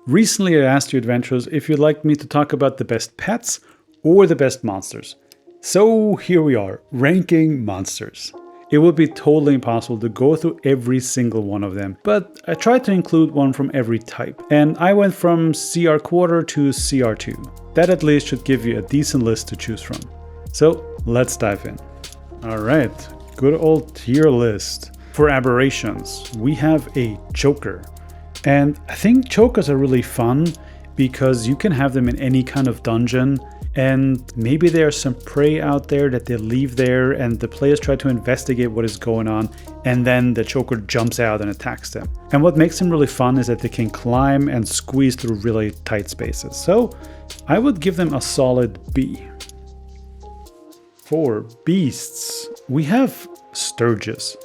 Recently I asked you adventurers if you'd like me to talk about the best pets or the best monsters. So here we are, ranking monsters. It would be totally impossible to go through every single one of them, but I tried to include one from every type, and I went from CR quarter to CR2. That at least should give you a decent list to choose from. So let's dive in. Alright, good old tier list. For Abberations, we have a Choker. And I think Chokers are really fun because you can have them in any kind of dungeon, and maybe there's some prey out there that they leave there and the players try to investigate what is going on, and then the Choker jumps out and attacks them. And what makes them really fun is that they can climb and squeeze through really tight spaces. So I would give them a solid B. For beasts, we have Sturges.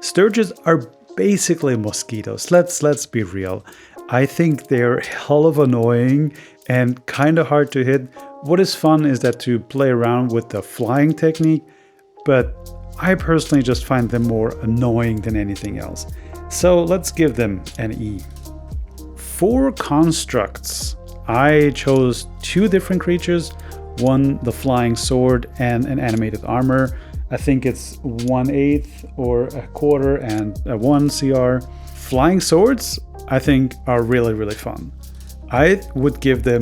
Sturges are basically mosquitoes. Let's be real. I think they're hell of annoying and kind of hard to hit. What is fun is that to play around with the flying technique, but I personally just find them more annoying than anything else. So let's give them an E. For constructs, I chose two different creatures. One, the flying sword, and an animated armor. I think it's 1/8 or a quarter and a 1 CR. Flying swords, I think, are really fun. I would give them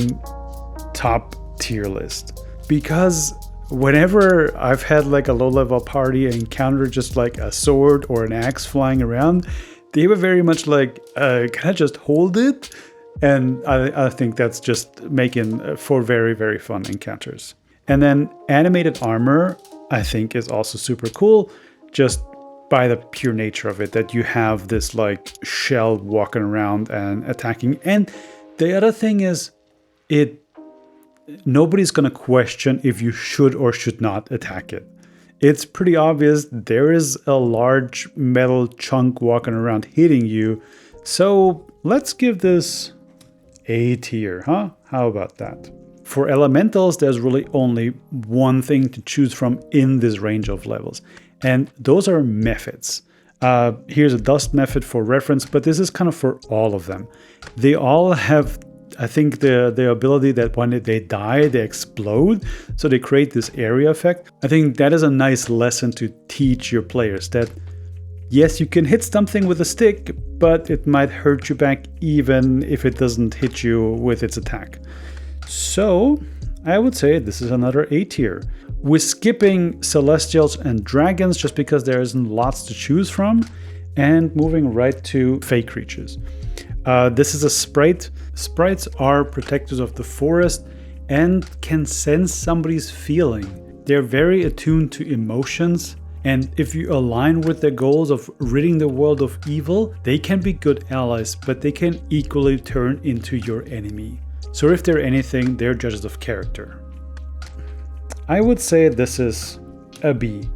top tier list because whenever I've had like a low level party and encountered just like a sword or an axe flying around, they were very much like, can I just hold it? And I think that's just making for very fun encounters. And then animated armor, I think, is also super cool, just by the pure nature of it, that you have this like shell walking around and attacking. And the other thing is, nobody's gonna question if you should or should not attack it. It's pretty obvious there is a large metal chunk walking around hitting you. So let's give this A tier, huh? How about that? For elementals, there's really only one thing to choose from in this range of levels, and those are methods. Here's a dust method for reference, but this is kind of for all of them. They all have, I think, the ability that when they die, they explode, so they create this area effect. I think that is a nice lesson to teach your players that yes, you can hit something with a stick, but it might hurt you back even if it doesn't hit you with its attack. So I would say this is another A tier. We're skipping Celestials and Dragons just because there isn't lots to choose from, and moving right to Fey creatures. This is a sprite. Sprites are protectors of the forest and can sense somebody's feeling. They're very attuned to emotions, and if you align with their goals of ridding the world of evil, they can be good allies, but they can equally turn into your enemy. So if they're anything, they're judges of character. I would say this is a B.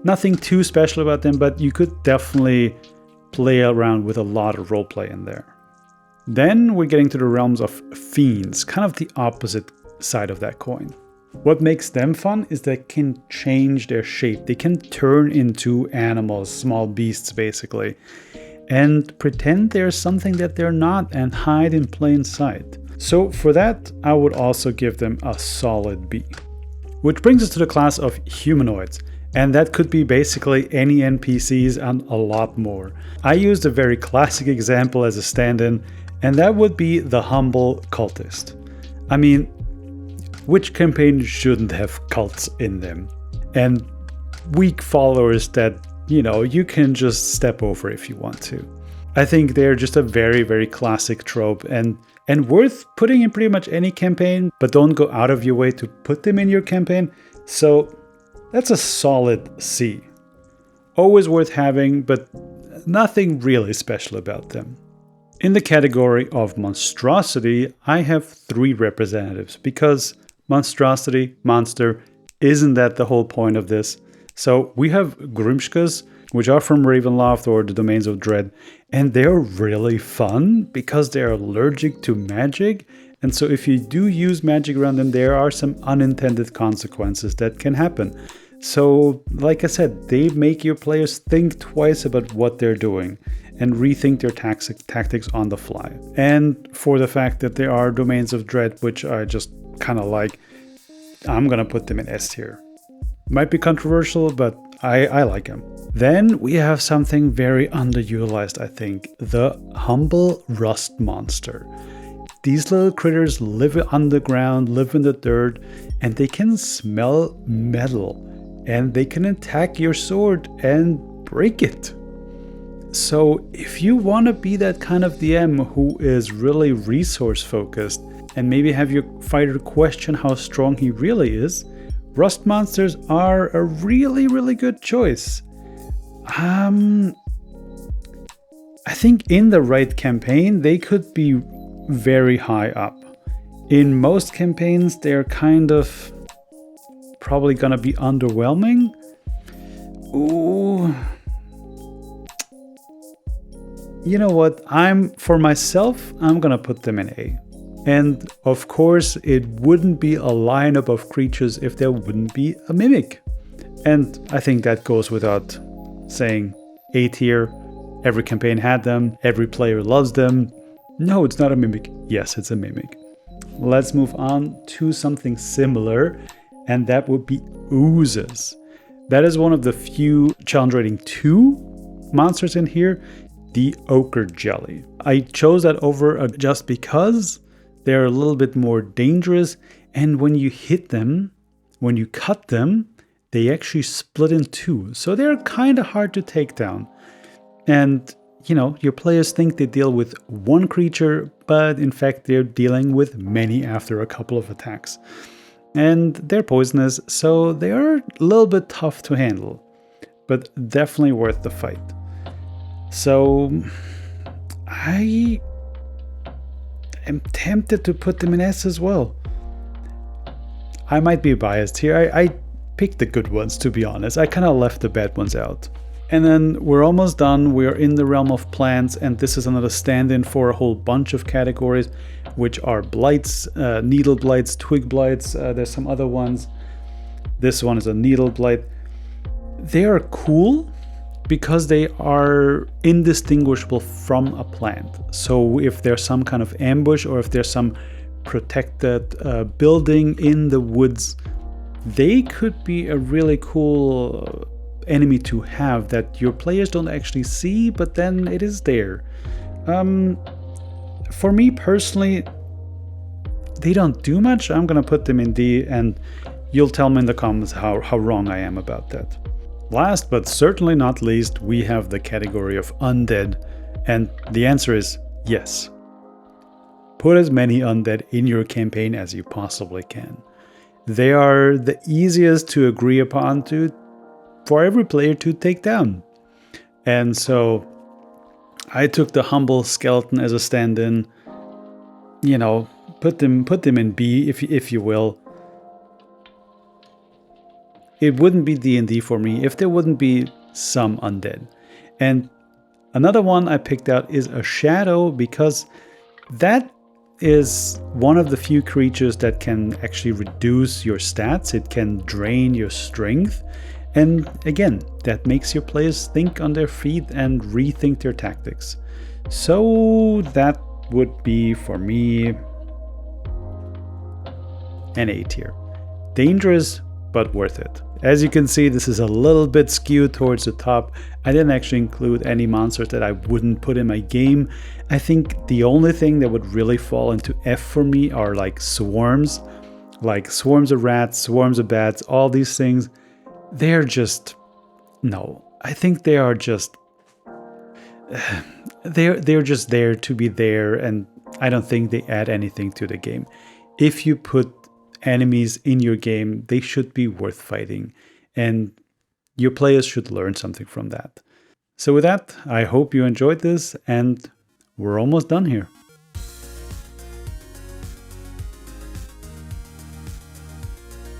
Nothing too special about them, but you could definitely play around with a lot of roleplay in there. Then we're getting to the realms of fiends, kind of the opposite side of that coin. What makes them fun is they can change their shape. They can turn into animals, small beasts basically, and pretend they're something that they're not and hide in plain sight. So for that, I would also give them a solid B. Which brings us to the class of humanoids, and that could be basically any NPCs and a lot more. I used a very classic example as a stand-in, and that would be the humble cultist. I mean, which campaign shouldn't have cults in them? And weak followers that, you can just step over if you want to. I think they're just a very classic trope and worth putting in pretty much any campaign, but don't go out of your way to put them in your campaign. So that's a solid C. Always worth having, but nothing really special about them. In the category of monstrosity, I have 3 representatives because monstrosity, monster, isn't that the whole point of this? So we have Grumshkas, which are from Ravenloft or the Domains of Dread, and they're really fun because they're allergic to magic, and so if you do use magic around them, there are some unintended consequences that can happen. So, like I said, they make your players think twice about what they're doing. and rethink their tactics on the fly. And for the fact that there are Domains of Dread, which I just kind of like, I'm gonna put them in S tier. Might be controversial, but I like them. Then we have something very underutilized, I think, the humble rust monster. These little critters live underground, live in the dirt, and they can smell metal, and they can attack your sword and break it. So if you want to be that kind of DM who is really resource focused and maybe have your fighter question how strong he really is, rust monsters are a really, really good choice. I think in the right campaign, they could be very high up. In most campaigns, they're kind of probably gonna be underwhelming. Ooh. You know what? For myself, I'm gonna put them in A. And of course, it wouldn't be a lineup of creatures if there wouldn't be a mimic. And I think that goes without saying. A tier, every campaign had them, every player loves them. No, it's not a mimic. Yes, it's a mimic. Let's move on to something similar, and that would be oozes. That is one of the few challenge rating 2 monsters in here, the ochre jelly. I chose that over just because they're a little bit more dangerous, and when you hit them, when you cut them, they actually split in 2. So they're kind of hard to take down. And you know, your players think they deal with one creature, but in fact they're dealing with many after a couple of attacks. And they're poisonous, so they are a little bit tough to handle, but definitely worth the fight. So I am tempted to put them in S as well. I might be biased here. I picked the good ones, to be honest. I kind of left the bad ones out. And then we're almost done. We're in the realm of plants, and this is another stand-in for a whole bunch of categories, which are blights, needle blights, twig blights. There's some other ones. This one is a needle blight. They are cool because they are indistinguishable from a plant. So if there's some kind of ambush or if there's some protected building in the woods, they could be a really cool enemy to have that your players don't actually see, but then it is there. For me personally, they don't do much. I'm gonna put them in D, and you'll tell me in the comments how wrong I am about that. Last but certainly not least, we have the category of undead, and the answer is yes. Put as many undead in your campaign as you possibly can. They are the easiest to agree upon for every player to take down. And so I took the humble skeleton as a stand-in. You know, put them in B if you will. It wouldn't be D&D for me if there wouldn't be some undead. And another one I picked out is a shadow, because that is one of the few creatures that can actually reduce your stats. It can drain your strength. And again, that makes your players think on their feet and rethink their tactics. So that would be, for me, an A tier. Dangerous, but worth it. As you can see, this is a little bit skewed towards the top. I didn't actually include any monsters that I wouldn't put in my game. I think the only thing that would really fall into F for me are like swarms of rats, swarms of bats, all these things. They're just, no, I think they are just, they're just there to be there, and I don't think they add anything to the game. If you put enemies in your game, they should be worth fighting, and your players should learn something from that. So with that, I hope you enjoyed this, and we're almost done here.